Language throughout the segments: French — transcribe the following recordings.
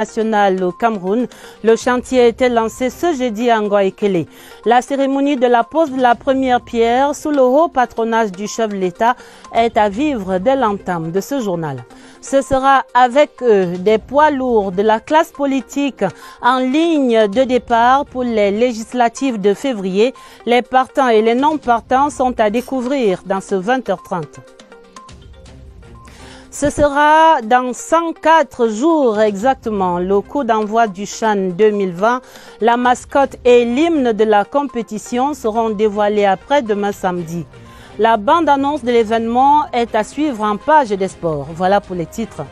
nationale au Cameroun. Le chantier a été lancé ce jeudi à Ngoaekele. La cérémonie de la pose de la première pierre sous le haut patronage du chef de l'État est à vivre dès l'entame de ce journal. Ce sera avec eux des poids lourds de la classe politique en ligne de départ pour les législatives de février. Les partants et les non-partants sont à découvrir dans ce 20h30. Ce sera dans 104 jours exactement. Le coup d'envoi du CHAN 2020, la mascotte et l'hymne de la compétition seront dévoilés après-demain samedi. La bande-annonce de l'événement est à suivre en page des sports. Voilà pour les titres.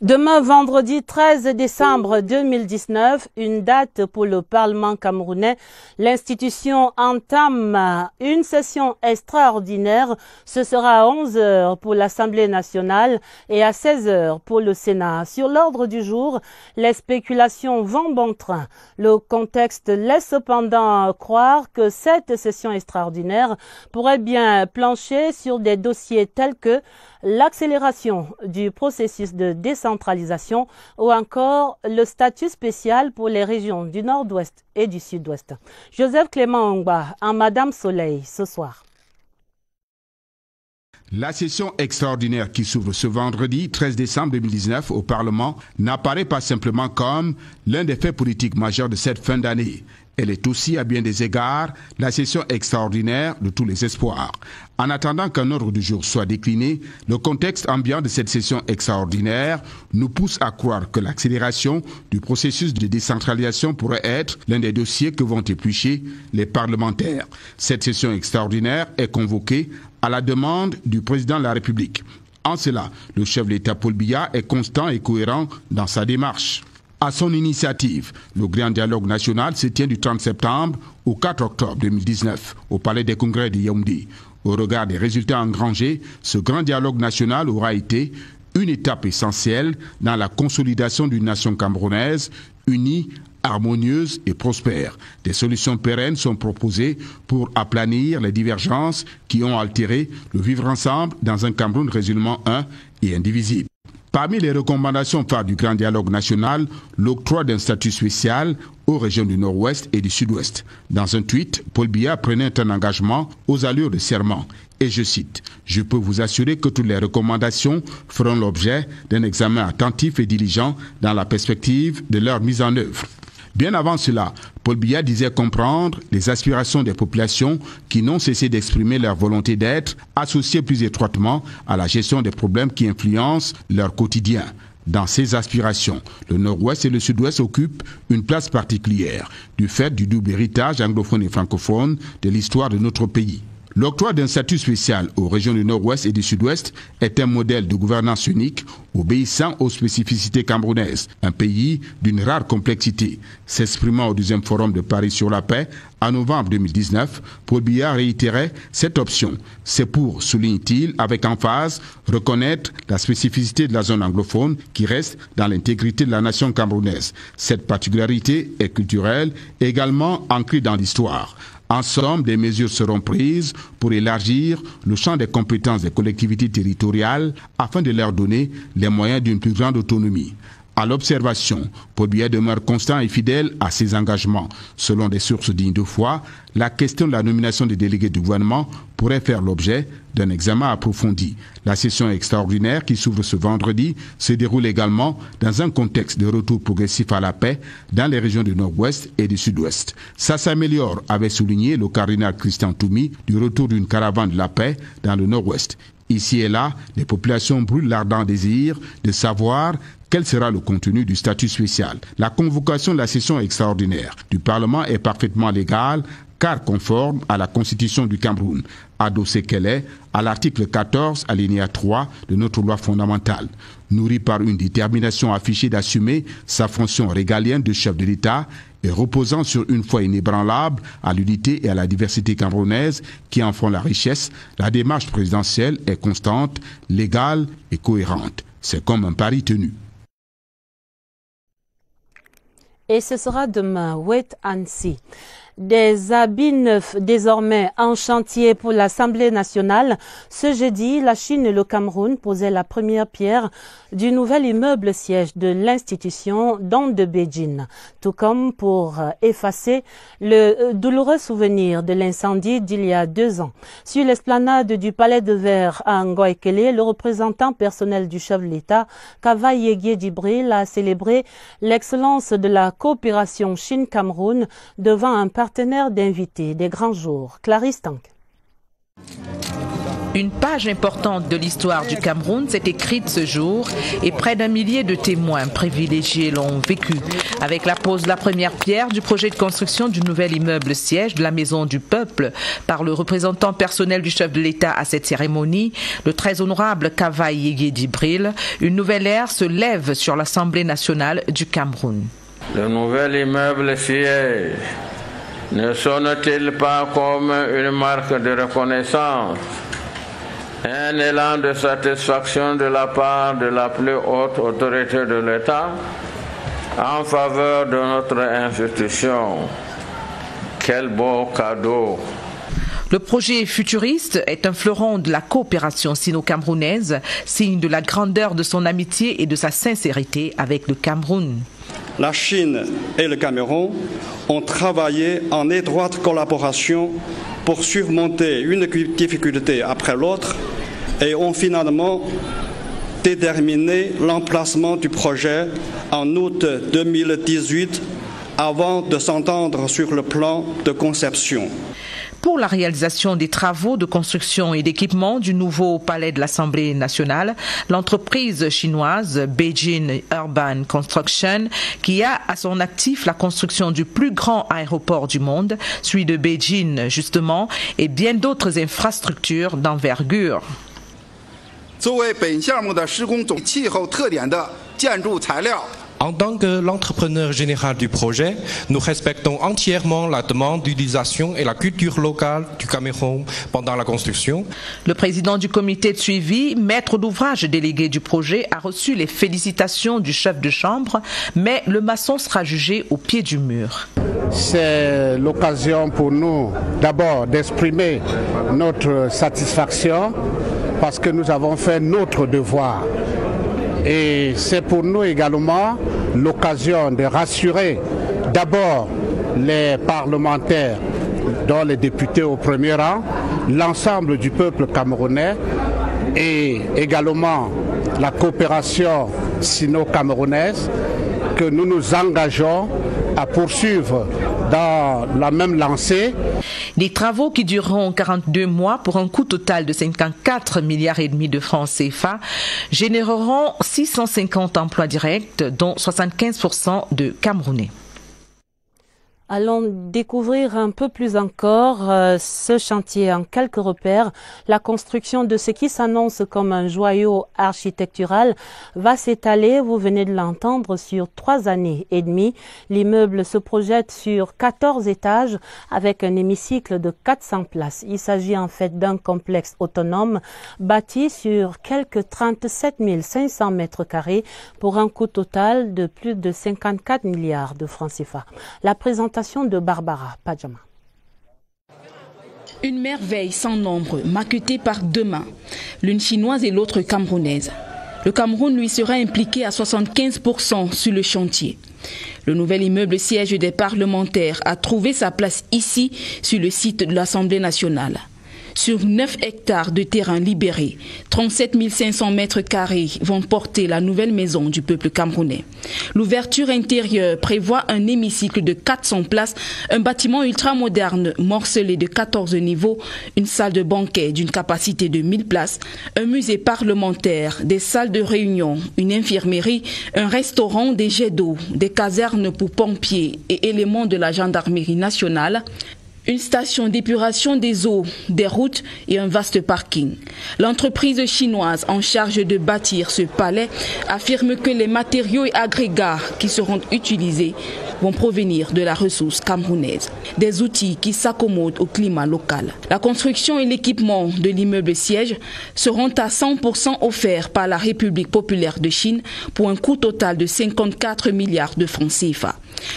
Demain, vendredi 13 décembre 2019, une date pour le Parlement camerounais. L'institution entame une session extraordinaire. Ce sera à 11 h pour l'Assemblée nationale et à 16 h pour le Sénat. Sur l'ordre du jour, les spéculations vont bon train. Le contexte laisse cependant croire que cette session extraordinaire pourrait bien plancher sur des dossiers tels que l'accélération du processus de décentralisation ou encore le statut spécial pour les régions du Nord-Ouest et du Sud-Ouest. Joseph Clément Ongba en Madame Soleil ce soir. La session extraordinaire qui s'ouvre ce vendredi 13 décembre 2019 au Parlement n'apparaît pas simplement comme l'un des faits politiques majeurs de cette fin d'année. Elle est aussi, à bien des égards, la session extraordinaire de tous les espoirs. En attendant qu'un ordre du jour soit décliné, le contexte ambiant de cette session extraordinaire nous pousse à croire que l'accélération du processus de décentralisation pourrait être l'un des dossiers que vont éplucher les parlementaires. Cette session extraordinaire est convoquée à la demande du président de la République. En cela, le chef de l'État Paul Biya est constant et cohérent dans sa démarche. À son initiative, le Grand Dialogue national se tient du 30 septembre au 4 octobre 2019 au Palais des Congrès de Yaoundé. Au regard des résultats engrangés, ce Grand Dialogue national aura été une étape essentielle dans la consolidation d'une nation camerounaise unie, harmonieuse et prospère. Des solutions pérennes sont proposées pour aplanir les divergences qui ont altéré le vivre ensemble dans un Cameroun résolument un et indivisible. Parmi les recommandations phares du Grand Dialogue national, l'octroi d'un statut spécial aux régions du Nord-Ouest et du Sud-Ouest. Dans un tweet, Paul Biya prenait un engagement aux allures de serment. Et je cite, « Je peux vous assurer que toutes les recommandations feront l'objet d'un examen attentif et diligent dans la perspective de leur mise en œuvre. » Bien avant cela, Paul Biya disait comprendre les aspirations des populations qui n'ont cessé d'exprimer leur volonté d'être associées plus étroitement à la gestion des problèmes qui influencent leur quotidien. Dans ces aspirations, le Nord-Ouest et le Sud-Ouest occupent une place particulière du fait du double héritage anglophone et francophone de l'histoire de notre pays. L'octroi d'un statut spécial aux régions du Nord-Ouest et du Sud-Ouest est un modèle de gouvernance unique obéissant aux spécificités camerounaises, un pays d'une rare complexité. S'exprimant au 2e Forum de Paris sur la paix en novembre 2019, Paul Biya réitérait cette option. C'est pour, souligne-t-il avec emphase, reconnaître la spécificité de la zone anglophone qui reste dans l'intégrité de la nation camerounaise. Cette particularité est culturelle, également ancrée dans l'histoire. En somme, des mesures seront prises pour élargir le champ des compétences des collectivités territoriales afin de leur donner les moyens d'une plus grande autonomie. À l'observation, Paul Biya demeure constant et fidèle à ses engagements. Selon des sources dignes de foi, la question de la nomination des délégués du gouvernement pourrait faire l'objet d'un examen approfondi. La session extraordinaire qui s'ouvre ce vendredi se déroule également dans un contexte de retour progressif à la paix dans les régions du Nord-Ouest et du Sud-Ouest. Ça s'améliore, avait souligné le cardinal Christian Toumi, du retour d'une caravane de la paix dans le Nord-Ouest. Ici et là, les populations brûlent l'ardent désir de savoir quel sera le contenu du statut spécial. La convocation de la session extraordinaire du Parlement est parfaitement légale car conforme à la Constitution du Cameroun, adossée qu'elle est à l'article 14, alinéa 3 de notre loi fondamentale. Nourrie par une détermination affichée d'assumer sa fonction régalienne de chef de l'État et reposant sur une foi inébranlable à l'unité et à la diversité camerounaise qui en font la richesse, la démarche présidentielle est constante, légale et cohérente. C'est comme un pari tenu. Et ce sera demain, wait and see. Des habits neufs désormais en chantier pour l'Assemblée nationale. Ce jeudi, la Chine et le Cameroun posaient la première pierre du nouvel immeuble siège de l'institution dans de Beijing, tout comme pour effacer le douloureux souvenir de l'incendie d'il y a 2 ans. Sur l'esplanade du Palais de Verre à Ngoïkele, le représentant personnel du chef de l'État, Kava Yegye Djibril, a célébré l'excellence de la coopération Chine-Cameroun devant un partenaire d'invités des grands jours. Clarisse Tank. Une page importante de l'histoire du Cameroun s'est écrite ce jour et près d'1 millier de témoins privilégiés l'ont vécu. Avec la pose de la première pierre du projet de construction du nouvel immeuble siège de la Maison du Peuple par le représentant personnel du chef de l'État à cette cérémonie, le très honorable Kava Yegye Djibril, une nouvelle ère se lève sur l'Assemblée nationale du Cameroun. Le nouvel immeuble siège ne sonne-t-il pas comme une marque de reconnaissance? Un élan de satisfaction de la part de la plus haute autorité de l'État en faveur de notre institution. Quel beau cadeau! Le projet futuriste est un fleuron de la coopération sino-camerounaise, signe de la grandeur de son amitié et de sa sincérité avec le Cameroun. La Chine et le Cameroun ont travaillé en étroite collaboration pour surmonter une difficulté après l'autre et ont finalement déterminé l'emplacement du projet en août 2018 avant de s'entendre sur le plan de conception. Pour la réalisation des travaux de construction et d'équipement du nouveau palais de l'Assemblée nationale, l'entreprise chinoise Beijing Urban Construction, qui a à son actif la construction du plus grand aéroport du monde, celui de Beijing justement, et bien d'autres infrastructures d'envergure. En tant que l'entrepreneur général du projet, nous respectons entièrement la demande d'utilisation et la culture locale du Cameroun pendant la construction. Le président du comité de suivi, maître d'ouvrage délégué du projet, a reçu les félicitations du chef de chambre, mais le maçon sera jugé au pied du mur. C'est l'occasion pour nous d'abord d'exprimer notre satisfaction parce que nous avons fait notre devoir. Et c'est pour nous également l'occasion de rassurer d'abord les parlementaires, dont les députés au premier rang, l'ensemble du peuple camerounais et également la coopération sino-camerounaise que nous nous engageons à poursuivre dans la même lancée. Les travaux qui dureront 42 mois pour un coût total de 54,5 milliards de francs CFA généreront 650 emplois directs, dont 75% de Camerounais. Allons découvrir un peu plus encore ce chantier en quelques repères. La construction de ce qui s'annonce comme un joyau architectural va s'étaler, vous venez de l'entendre, sur 3 années et demie. L'immeuble se projette sur 14 étages avec un hémicycle de 400 places. Il s'agit en fait d'un complexe autonome bâti sur quelques 37 500 mètres carrés pour un coût total de plus de 54 milliards de francs CFA. La présentation de Barbara Padjama. Une merveille sans nombre, maquettée par 2 mains, l'une chinoise et l'autre camerounaise. Le Cameroun lui sera impliqué à 75% sur le chantier. Le nouvel immeuble siège des parlementaires a trouvé sa place ici, sur le site de l'Assemblée nationale. Sur 9 hectares de terrain libérés, 37 500 mètres carrés vont porter la nouvelle maison du peuple camerounais. L'ouverture intérieure prévoit un hémicycle de 400 places, un bâtiment ultramoderne morcelé de 14 niveaux, une salle de banquet d'une capacité de 1000 places, un musée parlementaire, des salles de réunion, une infirmerie, un restaurant, des jets d'eau, des casernes pour pompiers et éléments de la gendarmerie nationale, une station d'épuration des eaux, des routes et un vaste parking. L'entreprise chinoise en charge de bâtir ce palais affirme que les matériaux et agrégats qui seront utilisés vont provenir de la ressource camerounaise. Des outils qui s'accommodent au climat local. La construction et l'équipement de l'immeuble siège seront à 100% offerts par la République populaire de Chine pour un coût total de 54 milliards de francs CFA.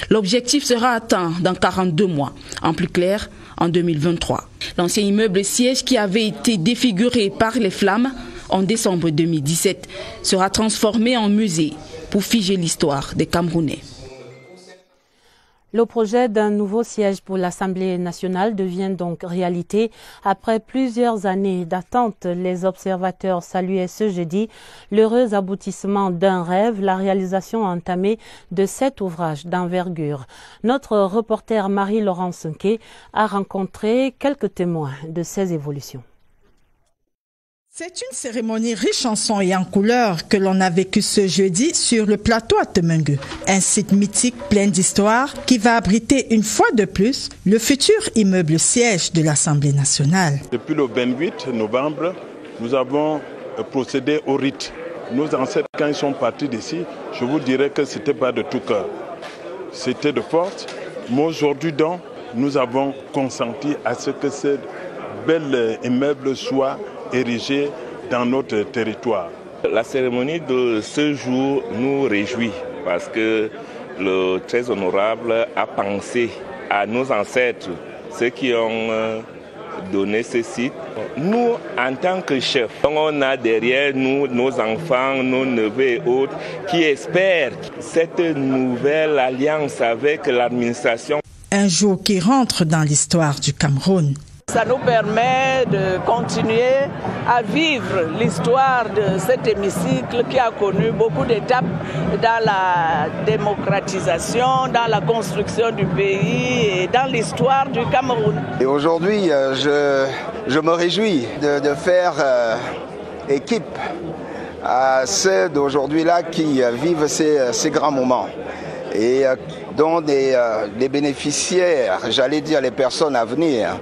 L'objectif sera atteint dans 42 mois, en plus clair, en 2023. L'ancien immeuble siège qui avait été défiguré par les flammes en décembre 2017 sera transformé en musée pour figer l'histoire des Camerounais. Le projet d'un nouveau siège pour l'Assemblée nationale devient donc réalité. Après plusieurs années d'attente, les observateurs saluaient ce jeudi l'heureux aboutissement d'un rêve, la réalisation entamée de cet ouvrage d'envergure. Notre reporter Marie-Laurence Nké a rencontré quelques témoins de ces évolutions. C'est une cérémonie riche en sons et en couleurs que l'on a vécue ce jeudi sur le plateau à Temengue, un site mythique plein d'histoire qui va abriter une fois de plus le futur immeuble siège de l'Assemblée nationale. Depuis le 28 novembre, nous avons procédé au rite. Nos ancêtres, quand ils sont partis d'ici, je vous dirais que ce n'était pas de tout cœur. C'était de force, mais aujourd'hui donc, nous avons consenti à ce que ce bel immeuble soit érigé dans notre territoire. La cérémonie de ce jour nous réjouit parce que le très honorable a pensé à nos ancêtres, ceux qui ont donné ce site. Nous, en tant que chefs, on a derrière nous nos enfants, nos neveux et autres qui espèrent cette nouvelle alliance avec l'administration. Un jour qui rentre dans l'histoire du Cameroun. Ça nous permet de continuer à vivre l'histoire de cet hémicycle qui a connu beaucoup d'étapes dans la démocratisation, dans la construction du pays et dans l'histoire du Cameroun. Et aujourd'hui, je me réjouis de faire équipe à ceux d'aujourd'hui-là qui vivent ces grands moments et dont les bénéficiaires, j'allais dire les personnes à venir,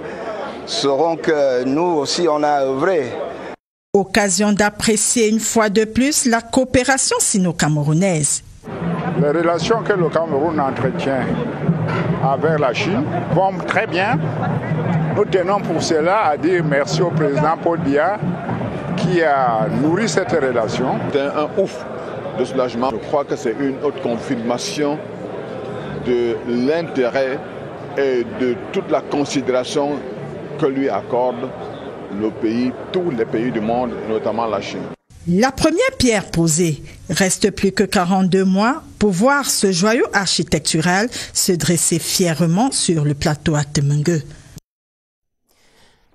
sauront que nous aussi on a œuvré. Occasion d'apprécier une fois de plus la coopération sino-camerounaise. Les relations que le Cameroun entretient avec la Chine vont très bien. Nous tenons pour cela à dire merci au président Paul Biya qui a nourri cette relation. C'est un ouf de soulagement. Je crois que c'est une autre confirmation de l'intérêt et de toute la considération que lui accorde le pays, tous les pays du monde, notamment la Chine. La première pierre posée, reste plus que 42 mois pour voir ce joyau architectural se dresser fièrement sur le plateau à Temengue.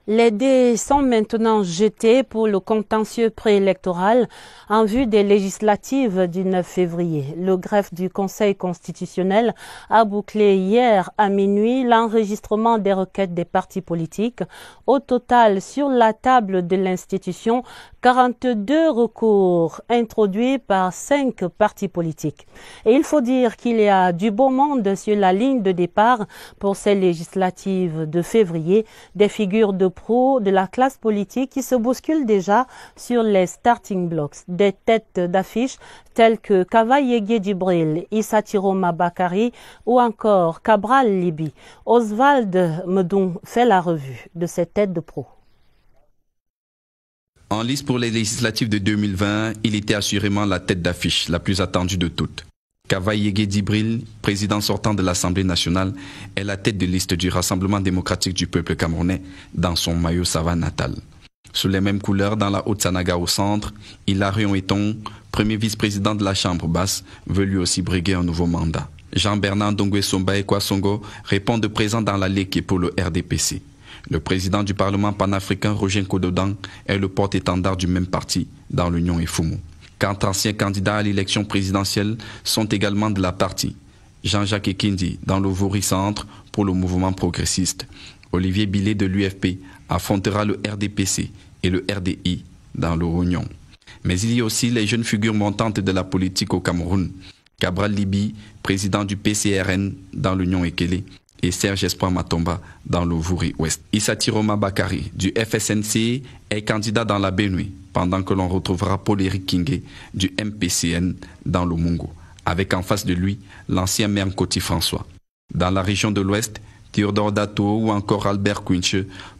Les dés sont maintenant jetés pour le contentieux préélectoral en vue des législatives du 9 février. Le greffe du Conseil constitutionnel a bouclé hier à minuit l'enregistrement des requêtes des partis politiques. Au total, sur la table de l'institution, 42 recours introduits par 5 partis politiques. Et il faut dire qu'il y a du beau monde sur la ligne de départ pour ces législatives de février, des figures de pro de la classe politique qui se bousculent déjà sur les starting blocks. Des têtes d'affiche telles que Kavaye Djibril, Issa Tiroma Bakari ou encore Cabral Libi. Oswald Medoun fait la revue de ces têtes de pro. En lice pour les législatives de 2020, il était assurément la tête d'affiche, la plus attendue de toutes. Kavaye Djibril, président sortant de l'Assemblée nationale, est la tête de liste du Rassemblement démocratique du peuple camerounais dans son maillot Sava natal. Sous les mêmes couleurs, dans la Haute-Sanaga au centre, Hilary Onyeton, premier vice-président de la Chambre basse, veut lui aussi briguer un nouveau mandat. Jean-Bernard Dongwe Somba et Kwasongo répondent présents dans la Léké pour le RDPC. Le président du Parlement panafricain, Roger Nkododan, est le porte-étendard du même parti dans l'Union Efumu. 4 anciens candidats à l'élection présidentielle sont également de la partie. Jean-Jacques Ekindi dans le Vori Centre pour le mouvement progressiste. Olivier Billet de l'UFP affrontera le RDPC et le RDI dans le Réunion. Mais il y a aussi les jeunes figures montantes de la politique au Cameroun. Cabral Libi, président du PCRN dans l'Union Ekele, et Serge Espoir Matomba dans le Vouri Ouest. Issa Tiroma Bakari du FSNC est candidat dans la Benue, pendant que l'on retrouvera Paul-Éric Kingé du MPCN dans le Mungo. avec en face de lui l'ancien maire Nkoti François. Dans la région de l'Ouest, Théodore Dato ou encore Albert Quinche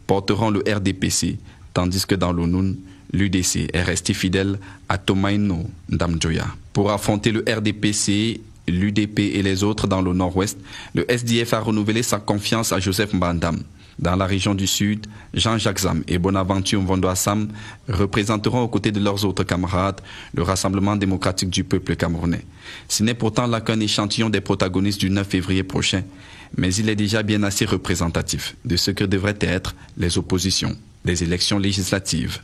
porteront le RDPC, tandis que dans l'ONUN, l'UDC est resté fidèle à Tomaino Ndamjoya. Pour affronter le RDPC, l'UDP et les autres dans le nord-ouest, le SDF a renouvelé sa confiance à Joseph Mbandam. Dans la région du Sud, Jean-Jacques Zam et Bonaventure Mvondo Assam représenteront aux côtés de leurs autres camarades le Rassemblement démocratique du peuple camerounais. Ce n'est pourtant là qu'un échantillon des protagonistes du 9 février prochain, mais il est déjà bien assez représentatif de ce que devraient être les oppositions des élections législatives.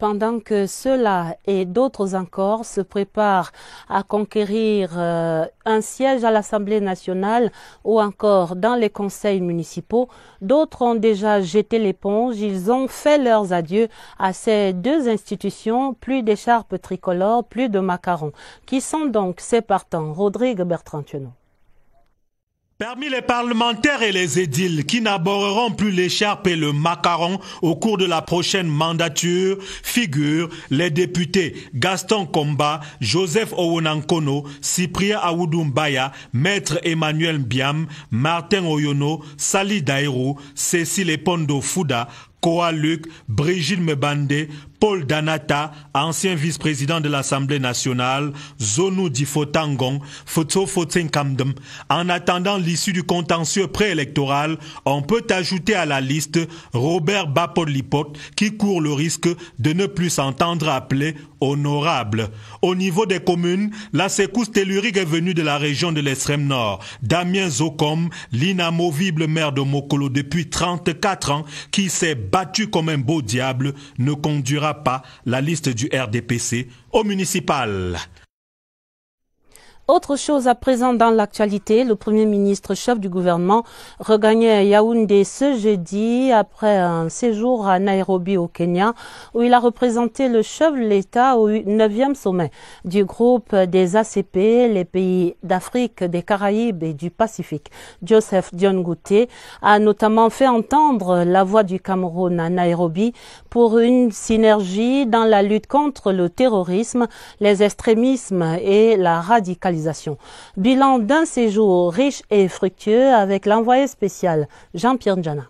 Pendant que ceux-là et d'autres encore se préparent à conquérir un siège à l'Assemblée nationale ou encore dans les conseils municipaux, d'autres ont déjà jeté l'éponge. Ils ont fait leurs adieux à ces deux institutions, plus d'écharpes tricolores, plus de macarons. Qui sont donc ces partants? Rodrigue Bertrand-Thionneau. Parmi les parlementaires et les édiles qui n'aborderont plus l'écharpe et le macaron au cours de la prochaine mandature figurent les députés Gaston Komba, Joseph Owonankono, Cyprien Aoudoumbaya, Maître Emmanuel Mbiam, Martin Oyono, Sali Daïrou, Cécile Epondo Fouda, Koa Luc, Brigitte Mbande, Paul Danata, ancien vice-président de l'Assemblée nationale, Zonou Difotangong, Foto Fotenkamdem. En attendant l'issue du contentieux préélectoral, on peut ajouter à la liste Robert Bapodlipot qui court le risque de ne plus s'entendre appeler honorable. Au niveau des communes, la secousse tellurique est venue de la région de l'extrême nord. Damien Zokom, l'inamovible maire de Mokolo depuis 34 ans, qui s'est battu comme un beau diable, ne conduira pas la liste du RDPC au municipal. Autre chose à présent dans l'actualité, le Premier ministre chef du gouvernement regagnait Yaoundé ce jeudi après un séjour à Nairobi au Kenya où il a représenté le chef de l'État au 9e sommet du groupe des ACP, les pays d'Afrique, des Caraïbes et du Pacifique. Joseph Dion Ngouté a notamment fait entendre la voix du Cameroun à Nairobi pour une synergie dans la lutte contre le terrorisme, les extrémismes et la radicalisation. Bilan d'un séjour riche et fructueux avec l'envoyé spécial Jean-Pierre Ndjana.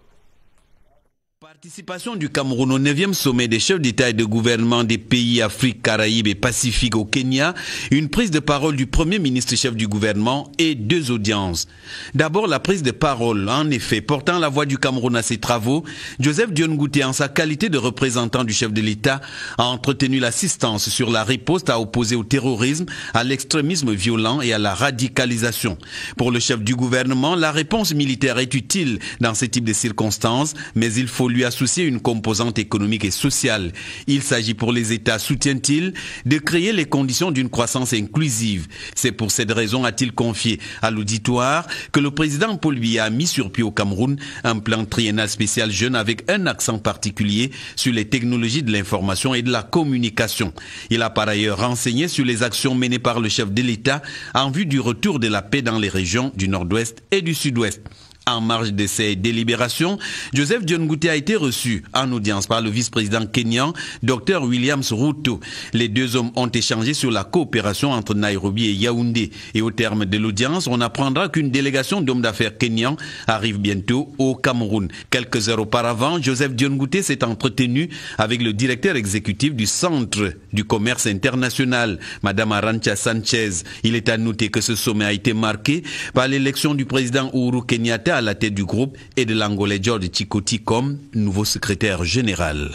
Participation du Cameroun au 9e sommet des chefs d'État et de gouvernement des pays Afrique, Caraïbes et Pacifique au Kenya, une prise de parole du Premier ministre chef du gouvernement et deux audiences. D'abord la prise de parole, en effet, portant la voix du Cameroun à ses travaux, Joseph Dion Ngouté, en sa qualité de représentant du chef de l'État, a entretenu l'assistance sur la riposte à opposer au terrorisme, à l'extrémisme violent et à la radicalisation. Pour le chef du gouvernement, la réponse militaire est utile dans ce type de circonstances, mais il faut lui associer une composante économique et sociale. Il s'agit pour les États, soutient-il, de créer les conditions d'une croissance inclusive. C'est pour cette raison, a-t-il confié à l'auditoire, que le président Paul Biya a mis sur pied au Cameroun un plan triennal spécial jeune avec un accent particulier sur les technologies de l'information et de la communication. Il a par ailleurs renseigné sur les actions menées par le chef de l'État en vue du retour de la paix dans les régions du Nord-Ouest et du Sud-Ouest. En marge de ces délibérations, Joseph Dion Ngouté a été reçu en audience par le vice-président kényan, Dr Williams Ruto. Les deux hommes ont échangé sur la coopération entre Nairobi et Yaoundé. Et au terme de l'audience, on apprendra qu'une délégation d'hommes d'affaires kenyans arrive bientôt au Cameroun. Quelques heures auparavant, Joseph Dion Ngouté s'est entretenu avec le directeur exécutif du Centre du commerce international, Madame Arantxa Sanchez. Il est à noter que ce sommet a été marqué par l'élection du président Uhuru Kenyatta à la tête du groupe et de l'Angolais George Chikoti comme nouveau secrétaire général.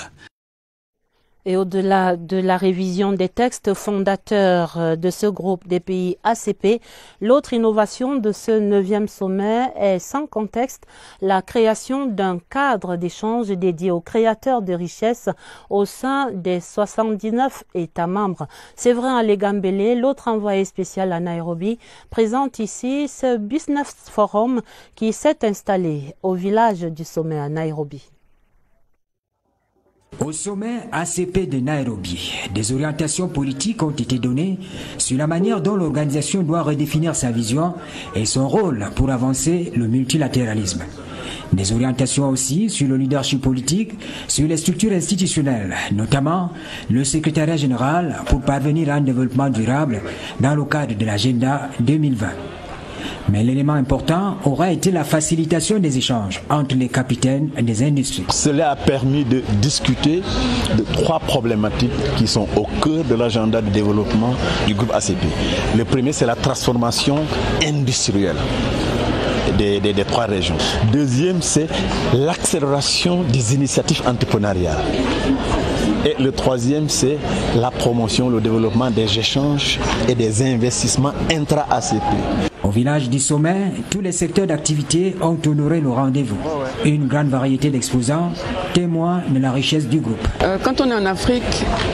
Et au-delà de la révision des textes fondateurs de ce groupe des pays ACP, l'autre innovation de ce 9e sommet est sans contexte la création d'un cadre d'échange dédié aux créateurs de richesses au sein des 79 États membres. Séverin Alégambélé, l'autre envoyé spécial à Nairobi, présente ici ce Business Forum qui s'est installé au village du sommet à Nairobi. Au sommet ACP de Nairobi, des orientations politiques ont été données sur la manière dont l'organisation doit redéfinir sa vision et son rôle pour avancer le multilatéralisme. Des orientations aussi sur le leadership politique, sur les structures institutionnelles, notamment le secrétariat général pour parvenir à un développement durable dans le cadre de l'agenda 2020. Mais l'élément important aura été la facilitation des échanges entre les capitaines des industries. Cela a permis de discuter de 3 problématiques qui sont au cœur de l'agenda de développement du groupe ACP. Le premier, c'est la transformation industrielle des 3 régions. Deuxième, c'est l'accélération des initiatives entrepreneuriales. Et le troisième, c'est la promotion, le développement des échanges et des investissements intra-ACP. Au village du sommet, tous les secteurs d'activité ont honoré le rendez-vous. Une grande variété d'exposants témoins de la richesse du groupe. Quand on est en Afrique,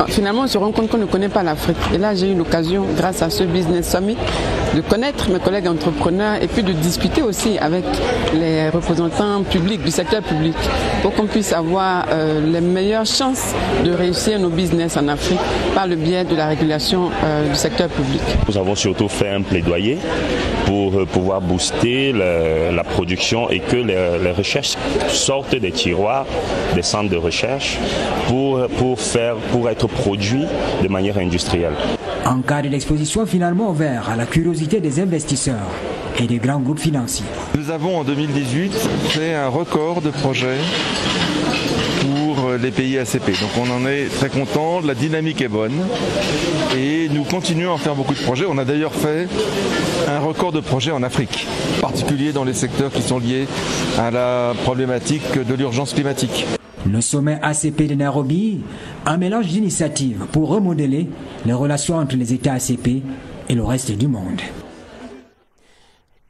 finalement on se rend compte qu'on ne connaît pas l'Afrique. Et là j'ai eu l'occasion, grâce à ce Business Summit, de connaître mes collègues entrepreneurs et puis de discuter aussi avec les représentants publics, du secteur public, pour qu'on puisse avoir les meilleures chances de réussir nos business en Afrique par le biais de la régulation du secteur public. Nous avons surtout fait un plaidoyer pour pouvoir booster la production et que les recherches sortent des tiroirs, des centres de recherche pour être produits de manière industrielle. Un cadre d'exposition finalement ouvert à la curiosité des investisseurs et des grands groupes financiers. Nous avons en 2018 fait un record de projets pour les pays ACP. Donc on en est très content, la dynamique est bonne et nous continuons à faire beaucoup de projets. On a d'ailleurs fait un record de projets en Afrique, en particulier dans les secteurs qui sont liés à la problématique de l'urgence climatique. Le sommet ACP de Nairobi, un mélange d'initiatives pour remodeler les relations entre les États ACP et le reste du monde.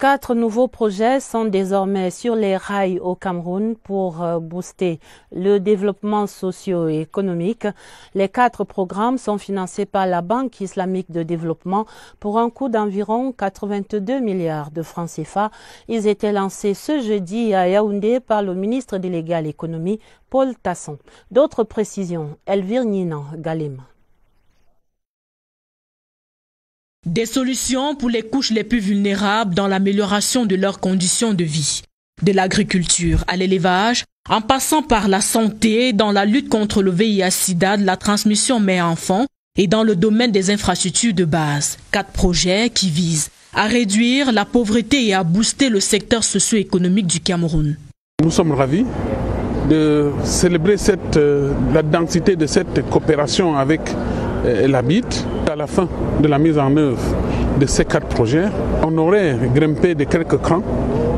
4 nouveaux projets sont désormais sur les rails au Cameroun pour booster le développement socio-économique. Les 4 programmes sont financés par la Banque islamique de développement pour un coût d'environ 82 milliards de francs CFA. Ils étaient lancés ce jeudi à Yaoundé par le ministre délégué à l'économie, Paul Tasson. D'autres précisions, Elvire Ninan Galema. Des solutions pour les couches les plus vulnérables dans l'amélioration de leurs conditions de vie. De l'agriculture à l'élevage, en passant par la santé, dans la lutte contre le VIH-Sida, de la transmission mère-enfant et dans le domaine des infrastructures de base. 4 projets qui visent à réduire la pauvreté et à booster le secteur socio-économique du Cameroun. Nous sommes ravis de célébrer la densité de cette coopération avec la BIT. À la fin de la mise en œuvre de ces 4 projets, on aurait grimpé de quelques crans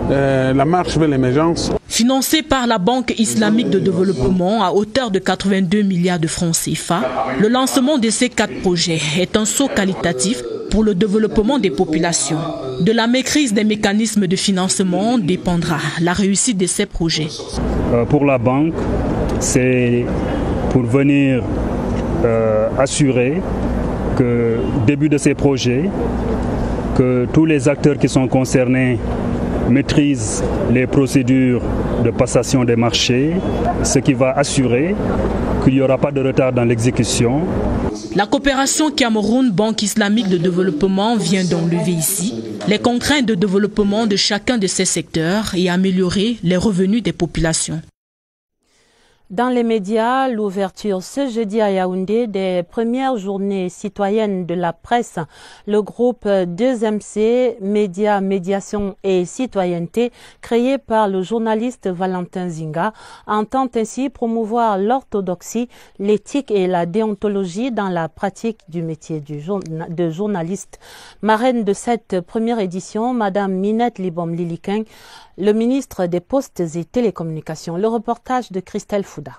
la marche vers l'émergence. Financé par la Banque islamique de développement à hauteur de 82 milliards de francs CFA, le lancement de ces 4 projets est un saut qualitatif pour le développement des populations. De la maîtrise des mécanismes de financement dépendra la réussite de ces projets. Pour la banque, c'est pour venir assurer que début de ces projets, que tous les acteurs qui sont concernés maîtrisent les procédures de passation des marchés, ce qui va assurer qu'il n'y aura pas de retard dans l'exécution. La coopération Cameroun-Banque islamique de développement vient d'enlever ici les contraintes de développement de chacun de ces secteurs et améliorer les revenus des populations. Dans les médias, l'ouverture ce jeudi à Yaoundé des premières journées citoyennes de la presse, le groupe 2MC, Médias, Médiation et Citoyenneté, créé par le journaliste Valentin Zinga, entend ainsi promouvoir l'orthodoxie, l'éthique et la déontologie dans la pratique du métier de journaliste. Marraine de cette première édition, Madame Minette Libom-Lilikin, le ministre des Postes et Télécommunications. Le reportage de Christelle Fouda.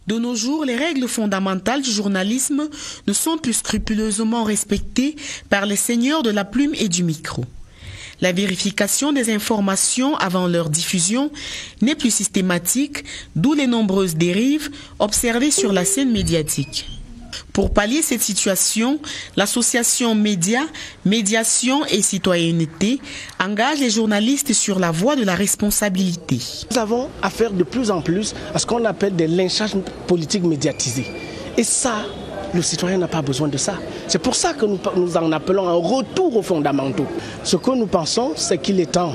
De nos jours, les règles fondamentales du journalisme ne sont plus scrupuleusement respectées par les seigneurs de la plume et du micro. La vérification des informations avant leur diffusion n'est plus systématique, d'où les nombreuses dérives observées sur la scène médiatique. Pour pallier cette situation, l'association Médias, Médiation et Citoyenneté engage les journalistes sur la voie de la responsabilité. Nous avons affaire de plus en plus à ce qu'on appelle des lynchages politiques médiatisés. Et ça, le citoyen n'a pas besoin de ça. C'est pour ça que nous en appelons un retour aux fondamentaux. Ce que nous pensons, c'est qu'il est temps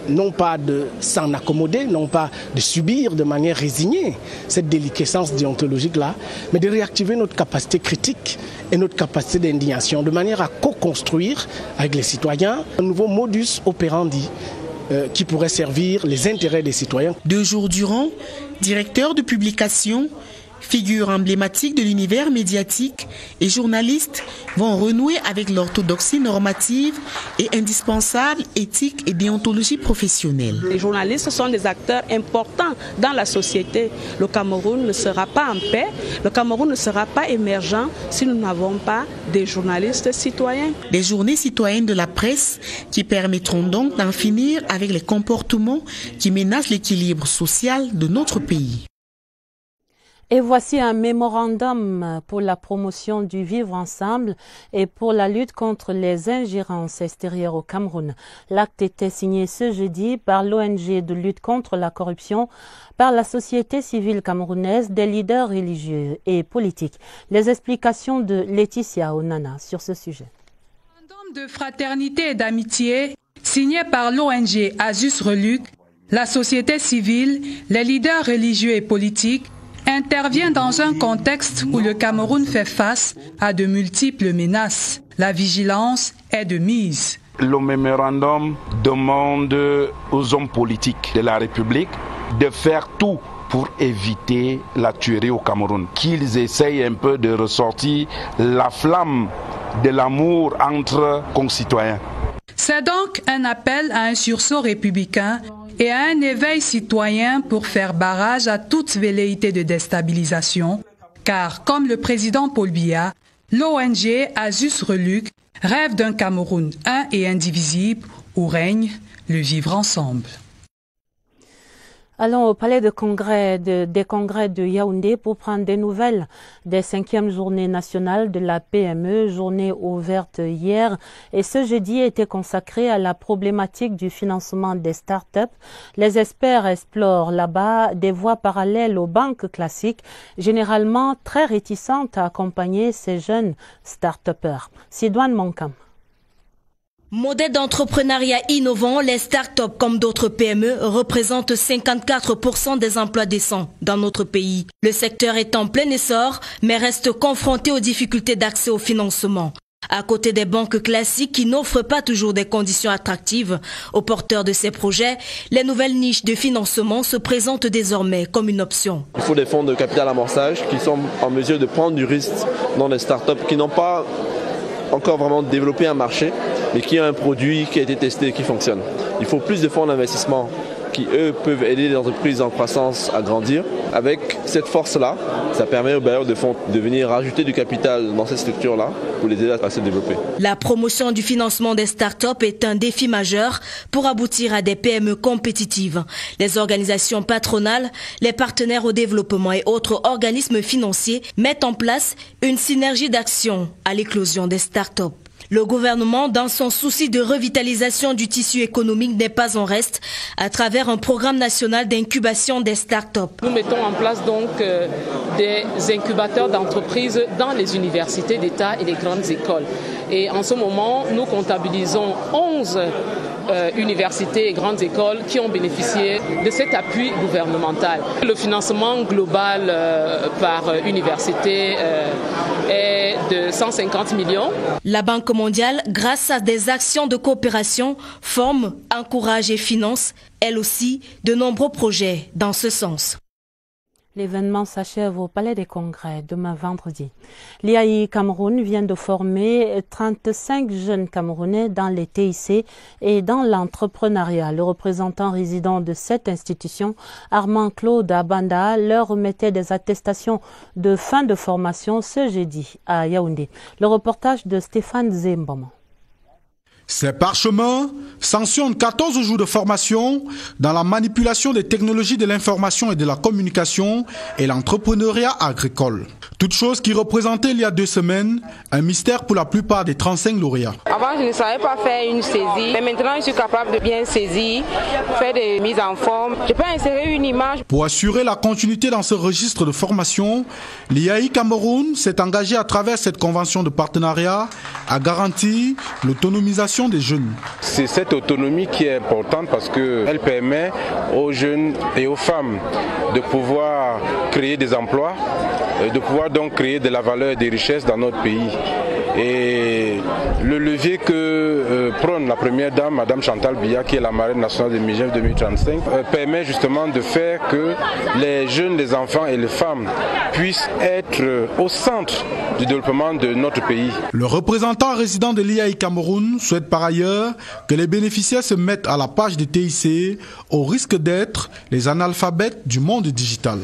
non pas de s'en accommoder, non pas de subir de manière résignée cette déliquescence déontologique-là, mais de réactiver notre capacité critique et notre capacité d'indignation, de manière à co-construire avec les citoyens un nouveau modus operandi qui pourrait servir les intérêts des citoyens. 2 jours durant, directeur de publication, figures emblématiques de l'univers médiatique et journalistes vont renouer avec l'orthodoxie normative et indispensable éthique et déontologie professionnelle. Les journalistes sont des acteurs importants dans la société. Le Cameroun ne sera pas en paix, le Cameroun ne sera pas émergent si nous n'avons pas des journalistes citoyens. Des journées citoyennes de la presse qui permettront donc d'en finir avec les comportements qui menacent l'équilibre social de notre pays. Et voici un mémorandum pour la promotion du vivre ensemble et pour la lutte contre les ingérences extérieures au Cameroun. L'acte était signé ce jeudi par l'ONG de lutte contre la corruption, par la société civile camerounaise, des leaders religieux et politiques. Les explications de Laetitia Onana sur ce sujet. Mémorandum de fraternité et d'amitié signé par l'ONG Azus Reluc, la société civile, les leaders religieux et politiques intervient dans un contexte où le Cameroun fait face à de multiples menaces. La vigilance est de mise. Le mémorandum demande aux hommes politiques de la République de faire tout pour éviter la tuerie au Cameroun, qu'ils essayent un peu de ressortir la flamme de l'amour entre concitoyens. C'est donc un appel à un sursaut républicain et à un éveil citoyen pour faire barrage à toute velléité de déstabilisation, car comme le président Paul Biya, l'ONG Azus Reluc rêve d'un Cameroun un et indivisible où règne le vivre ensemble. Allons au palais des congrès de Yaoundé pour prendre des nouvelles des 5e journées nationales de la PME, journée ouverte hier. Et ce jeudi était consacré à la problématique du financement des start-up. Les experts explorent là-bas des voies parallèles aux banques classiques, généralement très réticentes à accompagner ces jeunes start-upers. Sidoine Monkam. Modèle d'entrepreneuriat innovant, les start-up comme d'autres PME représentent 54% des emplois décents dans notre pays. Le secteur est en plein essor, mais reste confronté aux difficultés d'accès au financement. À côté des banques classiques qui n'offrent pas toujours des conditions attractives aux porteurs de ces projets, les nouvelles niches de financement se présentent désormais comme une option. Il faut des fonds de capital amorçage qui sont en mesure de prendre du risque dans les start-up qui n'ont pas encore vraiment développé un marché, mais qui a un produit qui a été testé et qui fonctionne. Il faut plus de fonds d'investissement qui, eux, peuvent aider les entreprises en croissance à grandir. Avec cette force-là, ça permet aux bailleurs de fonds de venir rajouter du capital dans cette structure-là pour les aider à se développer. La promotion du financement des start-up est un défi majeur pour aboutir à des PME compétitives. Les organisations patronales, les partenaires au développement et autres organismes financiers mettent en place une synergie d'action à l'éclosion des start-up. Le gouvernement, dans son souci de revitalisation du tissu économique, n'est pas en reste à travers un programme national d'incubation des start-up. Nous mettons en place donc des incubateurs d'entreprises dans les universités d'État et les grandes écoles. Et en ce moment, nous comptabilisons 11 universités et grandes écoles qui ont bénéficié de cet appui gouvernemental. Le financement global par université est de 150 millions. La Banque mondiale, grâce à des actions de coopération, forme, encourage et finance, elle aussi, de nombreux projets dans ce sens. L'événement s'achève au Palais des Congrès demain vendredi. L'IAI Cameroun vient de former 35 jeunes Camerounais dans les TIC et dans l'entrepreneuriat. Le représentant résident de cette institution, Armand Claude Abanda, leur remettait des attestations de fin de formation ce jeudi à Yaoundé. Le reportage de Stéphane Zembama. Ces parchemins sanctionnent 14 jours de formation dans la manipulation des technologies de l'information et de la communication et l'entrepreneuriat agricole. Toute chose qui représentait il y a 2 semaines un mystère pour la plupart des 35 lauréats. Avant, je ne savais pas faire une saisie, mais maintenant, je suis capable de bien saisir, faire des mises en forme. Je peux insérer une image. Pour assurer la continuité dans ce registre de formation, l'IAI Cameroun s'est engagé à travers cette convention de partenariat à garantir l'autonomisation des jeunes. C'est cette autonomie qui est importante parce qu'elle permet aux jeunes et aux femmes de pouvoir créer des emplois, de pouvoir donc créer de la valeur et des richesses dans notre pays. Et le levier que prône la première dame, Madame Chantal Biya, qui est la marraine nationale de MIGEF 2035, permet justement de faire que les jeunes, les enfants et les femmes puissent être au centre du développement de notre pays. Le représentant résident de l'IAI Cameroun souhaite par ailleurs que les bénéficiaires se mettent à la page des TIC au risque d'être les analphabètes du monde digital.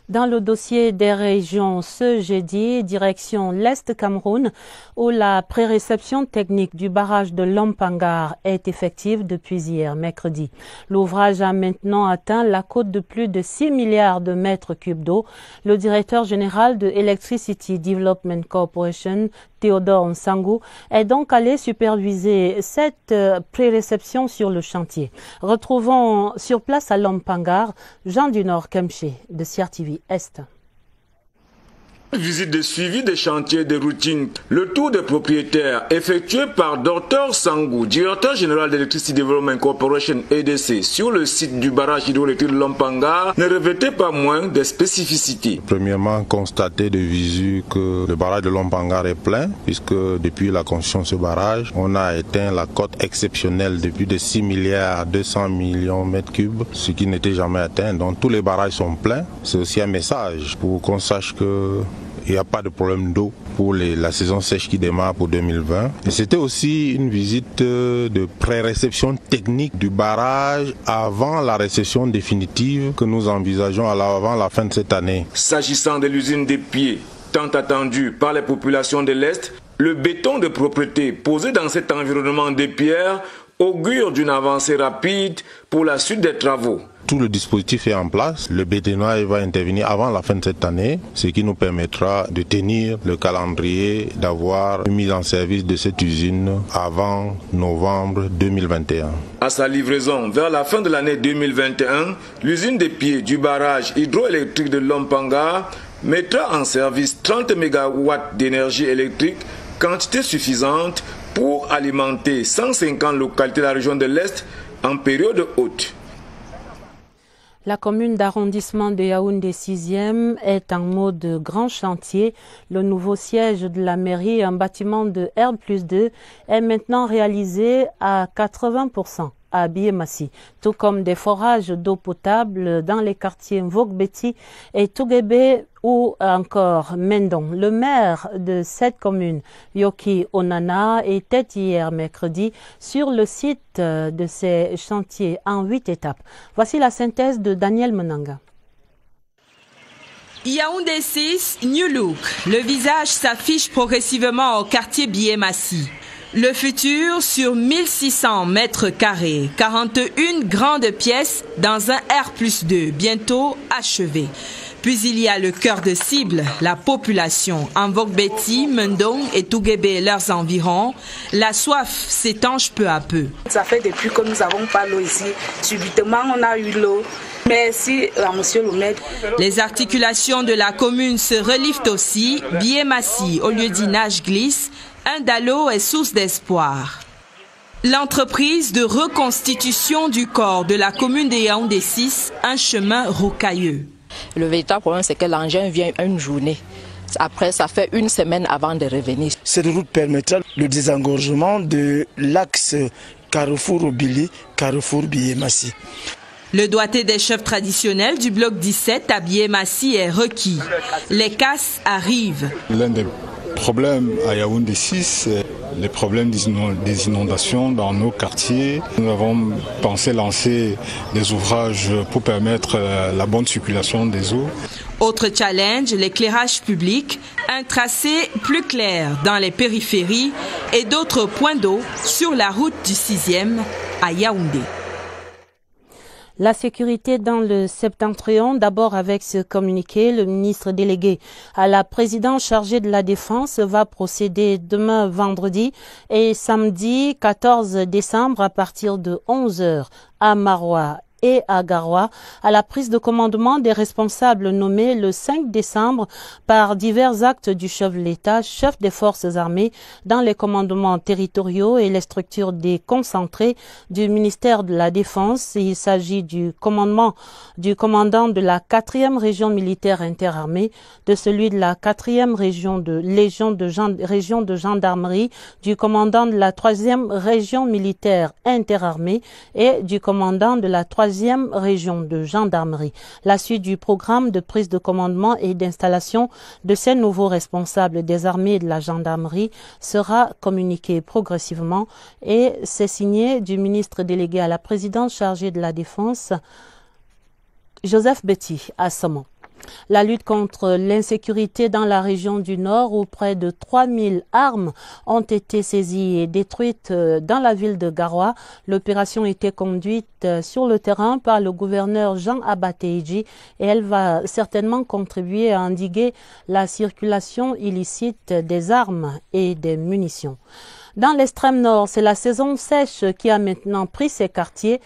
Dans le dossier des régions, ce jeudi, direction l'Est Cameroun, où la pré-réception technique du barrage de Lompangar est effective depuis hier, mercredi. L'ouvrage a maintenant atteint la cote de plus de 6 milliards de mètres cubes d'eau. Le directeur général de Electricity Development Corporation, Théodore Nsangou, est donc allé superviser cette pré-réception sur le chantier. Retrouvons sur place à Lompangar Jean du Nord Kemché de CRTV Est. Visite de suivi des chantiers de routine. Le tour des propriétaires effectué par Dr Sangou, directeur général d'Electricity Development Corporation EDC, sur le site du barrage hydroélectrique de Lompangar ne revêtait pas moins de spécificités. Premièrement, constater de visu que le barrage de Lompangar est plein, puisque depuis la construction de ce barrage, on a atteint la cote exceptionnelle de plus de 6 milliards 200 millions de mètres cubes, ce qui n'était jamais atteint. Donc tous les barrages sont pleins. C'est aussi un message pour qu'on sache que il n'y a pas de problème d'eau pour la saison sèche qui démarre pour 2020. Et c'était aussi une visite de pré-réception technique du barrage avant la réception définitive que nous envisageons avant la fin de cette année. S'agissant de l'usine des pieds, tant attendue par les populations de l'Est, le béton de propreté posé dans cet environnement de pierre augure d'une avancée rapide pour la suite des travaux. Tout le dispositif est en place. Le bétonnier va intervenir avant la fin de cette année, ce qui nous permettra de tenir le calendrier, d'avoir une mise en service de cette usine avant novembre 2021. À sa livraison vers la fin de l'année 2021, l'usine des pieds du barrage hydroélectrique de Lompangar mettra en service 30 MW d'énergie électrique, quantité suffisante pour alimenter 150 localités de la région de l'Est en période haute. La commune d'arrondissement de Yaoundé 6e est en mode grand chantier. Le nouveau siège de la mairie, un bâtiment de R+2, est maintenant réalisé à 80% à Biémassi, tout comme des forages d'eau potable dans les quartiers Mvogbeti et Touguébé ou encore Mendon. Le maire de cette commune, Yoki Onana, était hier mercredi sur le site de ces chantiers en 8 étapes. Voici la synthèse de Daniel Menanga. Yaoundé 6, New Look. Le visage s'affiche progressivement au quartier Biémassi. Le futur sur 1600 mètres carrés, 41 grandes pièces dans un R+2, bientôt achevé. Puis il y a le cœur de cible, la population. En Mvogbeti, Mendong et Touguébé et leurs environs, la soif s'étanche peu à peu. Ça fait depuis que nous n'avons pas l'eau ici. Subitement, on a eu l'eau. Merci à monsieur le maire. Les articulations de la commune se relivent aussi. Biémassi, au lieu dit nage glisse, un dalo est source d'espoir. L'entreprise de reconstitution du corps de la commune de Yaoundé 6, un chemin rocailleux. Le véritable problème, c'est que l'engin vient une journée. Après, ça fait une semaine avant de revenir. Cette route permettra le désengorgement de l'axe Carrefour-Obili, Carrefour-Biémassi. Le doigté des chefs traditionnels du bloc 17 à Biémassi est requis. Les casses arrivent. L'un des problèmes à Yaoundé 6, c'est les problèmes des inondations dans nos quartiers. Nous avons pensé lancer des ouvrages pour permettre la bonne circulation des eaux. Autre challenge, l'éclairage public, un tracé plus clair dans les périphéries et d'autres points d'eau sur la route du 6e à Yaoundé. La sécurité dans le septentrion, d'abord avec ce communiqué, le ministre délégué à la présidence chargée de la Défense va procéder demain vendredi et samedi 14 décembre à partir de 11h à Maroua et à Garoua à la prise de commandement des responsables nommés le 5 décembre par divers actes du chef de l'État, chef des forces armées, dans les commandements territoriaux et les structures déconcentrées du ministère de la Défense. Il s'agit du commandant de la 4e région militaire interarmée, de celui de la 4e région de gendarmerie, du commandant de la 3e région militaire interarmée et du commandant de la 3e région de gendarmerie. La suite du programme de prise de commandement et d'installation de ces nouveaux responsables des armées et de la gendarmerie sera communiquée progressivement et c'est signé du ministre délégué à la présidence chargé de la Défense, Joseph Betty à Saumon. La lutte contre l'insécurité dans la région du Nord où près de 3000 armes ont été saisies et détruites dans la ville de Garoua. L'opération était conduite sur le terrain par le gouverneur Jean Abateidji et elle va certainement contribuer à endiguer la circulation illicite des armes et des munitions. Dans l'extrême nord, c'est la saison sèche qui a maintenant pris ses quartiers,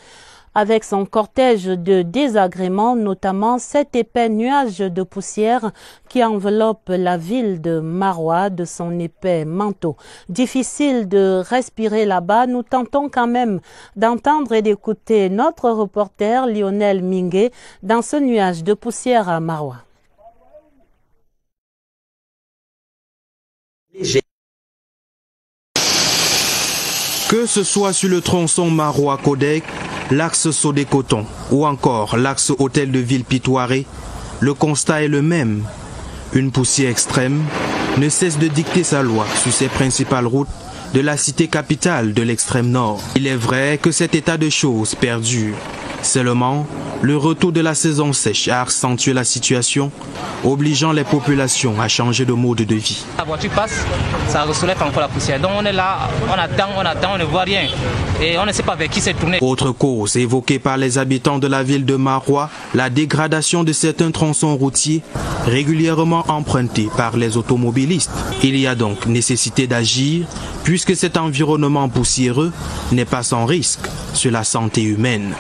avec son cortège de désagréments, notamment cet épais nuage de poussière qui enveloppe la ville de Maroua de son épais manteau. Difficile de respirer là-bas, nous tentons quand même d'entendre et d'écouter notre reporter Lionel Mingué dans ce nuage de poussière à Maroua. Que ce soit sur le tronçon Maroua-Codec, l'axe Sodé-Coton ou encore l'axe Hôtel de Ville-Pitoiré, le constat est le même. Une poussière extrême ne cesse de dicter sa loi sur ses principales routes de la cité capitale de l'extrême nord. Il est vrai que cet état de choses perdure. Seulement, le retour de la saison sèche a accentué la situation, obligeant les populations à changer de mode de vie. La voiture passe, ça soulève encore la poussière. Donc on est là, on attend, on ne voit rien. Et on ne sait pas vers qui s'est tourné. Autre cause évoquée par les habitants de la ville de Maroua, la dégradation de certains tronçons routiers régulièrement empruntés par les automobilistes. Il y a donc nécessité d'agir puisque cet environnement poussiéreux n'est pas sans risque sur la santé humaine.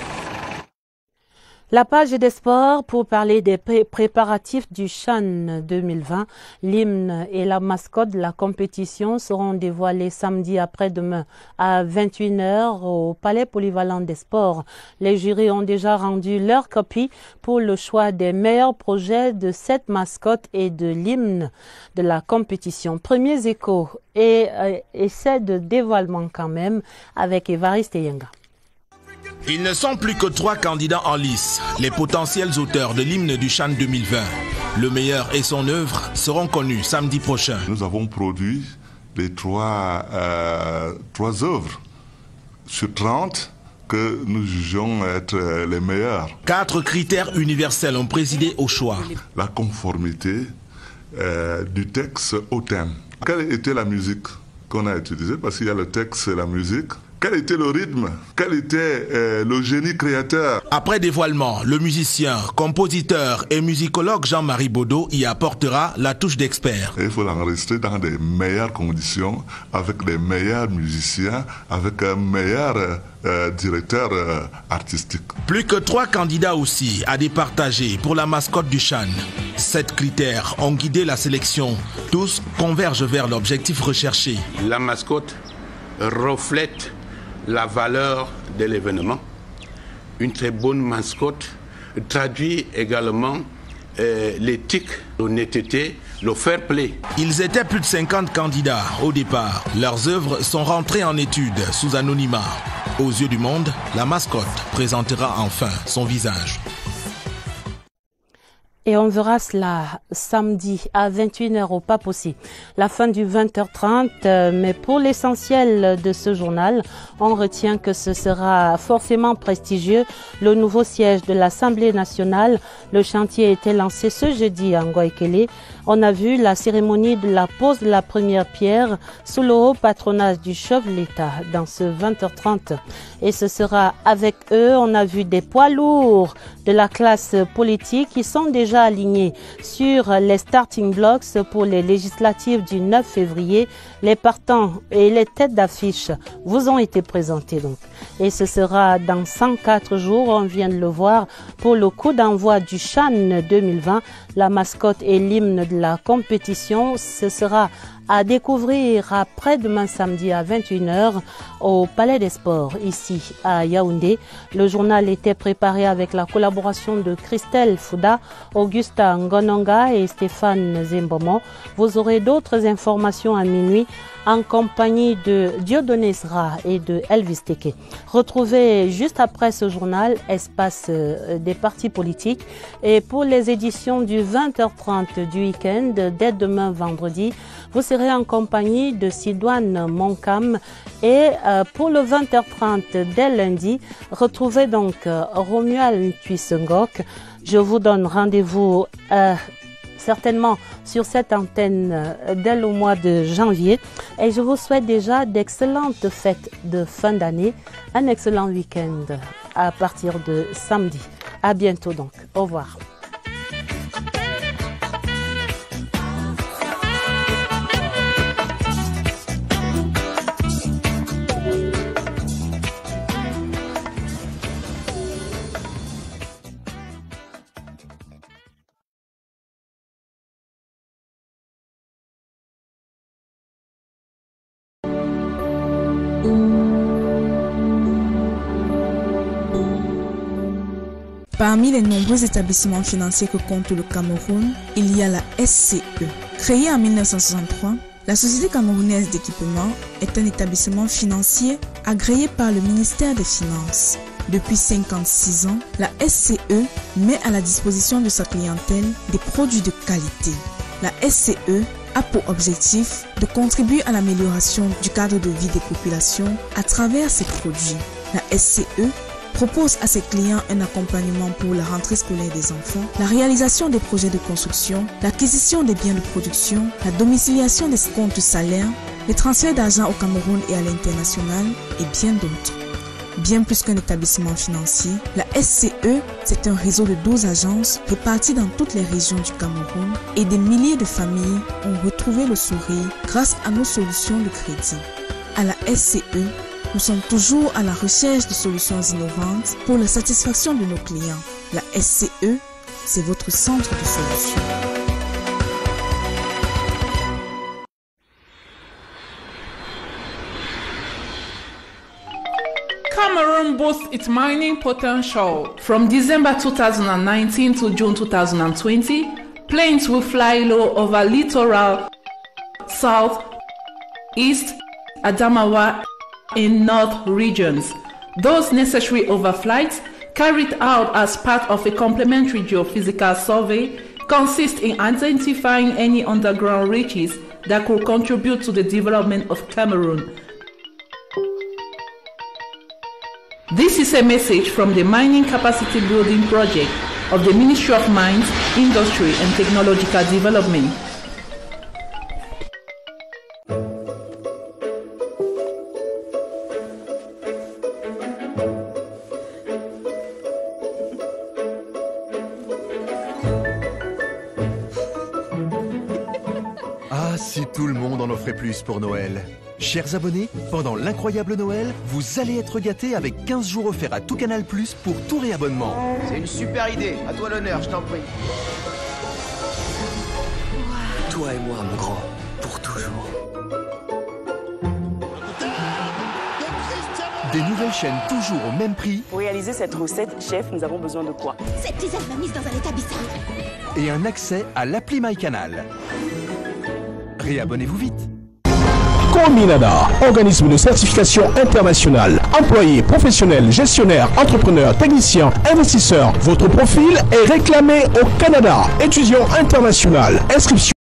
La page des sports pour parler des préparatifs du CHAN 2020. L'hymne et la mascotte de la compétition seront dévoilés samedi après-demain à 21h au Palais Polyvalent des Sports. Les jurys ont déjà rendu leur copie pour le choix des meilleurs projets de cette mascotte et de l'hymne de la compétition. Premiers échos et essai de dévoilement quand même avec Évariste Yenga. Ils ne sont plus que 3 candidats en lice, les potentiels auteurs de l'hymne du CHAN 2020. Le meilleur et son œuvre seront connus samedi prochain. Nous avons produit les 3 œuvres sur 30 que nous jugeons être les meilleures. 4 critères universels ont présidé au choix. La conformité du texte au thème. Quelle était la musique qu'on a utilisée? Parce qu'il y a le texte et la musique. Quel était le rythme? Quel était le génie créateur? Après dévoilement, le musicien, compositeur et musicologue Jean-Marie Baudot y apportera la touche d'expert. Il faut l'enregistrer dans des meilleures conditions, avec des meilleurs musiciens, avec un meilleur directeur artistique. Plus que 3 candidats aussi à départager pour la mascotte du CHAN. 7 critères ont guidé la sélection. Tous convergent vers l'objectif recherché. La mascotte reflète la valeur de l'événement. Une très bonne mascotte traduit également l'éthique, l'honnêteté, le fair play. Ils étaient plus de 50 candidats au départ. Leurs œuvres sont rentrées en étude sous anonymat. Aux yeux du monde, la mascotte présentera enfin son visage. Et on verra cela samedi à 21h au Papoussi. La fin du 20h30, mais pour l'essentiel de ce journal, on retient que ce sera forcément prestigieux. Le nouveau siège de l'Assemblée nationale, le chantier a été lancé ce jeudi à Ngoïkele On a vu la cérémonie de la pose de la première pierre sous le haut patronage du chef de l'État dans ce 20h30. Et ce sera avec eux, on a vu des poids lourds de la classe politique qui sont déjà alignés sur les starting blocks pour les législatives du 9 février. Les partants et les têtes d'affiche vous ont été présentés donc. Et ce sera dans 104 jours, on vient de le voir, pour le coup d'envoi du CHAN 2020. La mascotte et l'hymne de la compétition, ce sera à découvrir après-demain samedi à 21h au Palais des Sports, ici à Yaoundé. Le journal était préparé avec la collaboration de Christelle Fouda, Augusta Ngononga et Stéphane Zembomo. Vous aurez d'autres informations à minuit en compagnie de Dieudonné Sra et de Elvis Teke. Retrouvez juste après ce journal Espace des partis politiques. Et pour les éditions du 20h30 du week-end, dès demain vendredi, vous serez en compagnie de Sidoine Moncam. Et pour le 20h30 dès lundi, retrouvez donc Romuald Tuissengok. Je vous donne rendez-vous certainement sur cette antenne dès le mois de janvier. Et je vous souhaite déjà d'excellentes fêtes de fin d'année, un excellent week-end à partir de samedi. À bientôt donc. Au revoir. Parmi les nombreux établissements financiers que compte le Cameroun, il y a la SCE. Créée en 1963, la Société camerounaise d'équipement est un établissement financier agréé par le ministère des Finances. Depuis 56 ans, la SCE met à la disposition de sa clientèle des produits de qualité. La SCE a pour objectif de contribuer à l'amélioration du cadre de vie des populations à travers ses produits. La SCE propose à ses clients un accompagnement pour la rentrée scolaire des enfants, la réalisation des projets de construction, l'acquisition des biens de production, la domiciliation des comptes salaires, les transferts d'argent au Cameroun et à l'international et bien d'autres. Bien plus qu'un établissement financier, la SCE, c'est un réseau de 12 agences réparties dans toutes les régions du Cameroun et des milliers de familles ont retrouvé le sourire grâce à nos solutions de crédit. À la SCE, nous sommes toujours à la recherche de solutions innovantes pour la satisfaction de nos clients. La SCE, c'est votre centre de solutions. Cameroon boosts its mining potential. From December 2019 to June 2020, planes will fly low over littoral, south, east, Adamawa, in north regions. Those necessary overflights, carried out as part of a complementary geophysical survey, consist in identifying any underground riches that could contribute to the development of Cameroon. This is a message from the Mining Capacity Building Project of the Ministry of Mines, Industry and Technological Development. Si tout le monde en offrait plus pour Noël. Chers abonnés, pendant l'incroyable Noël, vous allez être gâtés avec 15 jours offerts à tout Canal+ pour tout réabonnement. C'est une super idée. À toi l'honneur, je t'en prie. Toi et moi, mon grand, pour toujours. Des nouvelles chaînes toujours au même prix. Pour réaliser cette recette, chef, nous avons besoin de quoi? Cette tisane m'a mise dans un état bizarre. Et un accès à l'appli MyCanal. Réabonnez-vous vite. Cominada, organisme de certification internationale. Employés, professionnels, gestionnaires, entrepreneurs, techniciens, investisseurs. Votre profil est réclamé au Canada. Étudiant international. Inscription